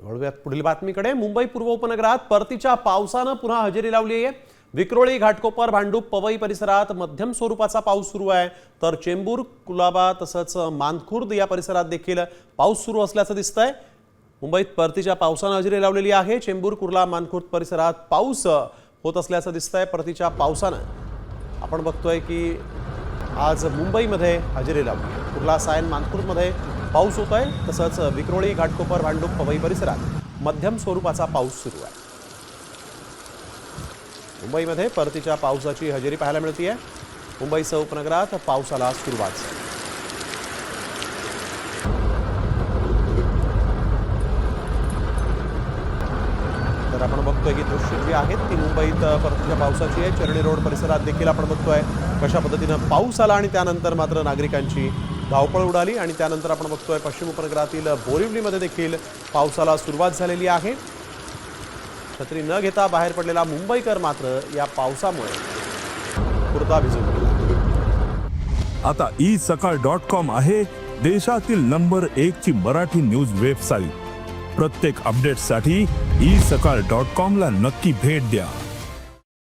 वळूयात पुढील बातमीकडे। मुंबई पूर्व उपनगरात परतीच्या पावसानं पुन्हा हजेरी लावली आहे। विक्रोळी, घाटकोपर, भांडूप, पवई परिसरात मध्यम स्वरूपाचा पाऊस सुरू आहे, तर चेंबूर, कुलाबा तसंच मानखुर्द या परिसरात देखील पाऊस सुरू असल्याचं दिसतंय। मुंबईत परतीच्या पावसानं हजेरी लावलेली आहे। चेंबूर, कुर्ला, मानखुर्द परिसरात पाऊस होत असल्याचं दिसतंय। परतीच्या पावसानं आपण बघतोय की आज मुंबईमध्ये हजेरी लावली। कुर्ला, सायन, मानखुर्दमध्ये पाऊस होत आहे, तसंच विक्रोळी, घाटकोपर, भांडूप, पवई परिसरात मध्यम स्वरूपाचा पाऊस सुरू आहे। मुंबईमध्ये परतीच्या पावसाची हजेरी पाहायला मिळते आहे। मुंबईसह उपनगरात पावसाला सुरुवात झाली। तर आपण बघतोय की दृश्य जी आहेत ती मुंबईत परतीच्या पावसाची आहे। चर्णी रोड परिसरात देखील आपण बघतोय कशा पद्धतीनं पाऊस आला आणि त्यानंतर मात्र नागरिकांची धावपळ उडाली। आणि त्यानंतर आपण बघतोय पश्चिम उपनगरातील बोरिवलीमध्ये देखील पावसाला सुरुवात झालेली आहे। छत्री न घेता बाहेर पडलेला मुंबईकर मात्र या पावसामुळे पुरता भिजून गेला। आता isakal.com आहे देशातील नंबर 1 ची मराठी न्यूज वेबसाईट। प्रत्येक अपडेटसाठी isakal.com ला नक्की भेट द्या।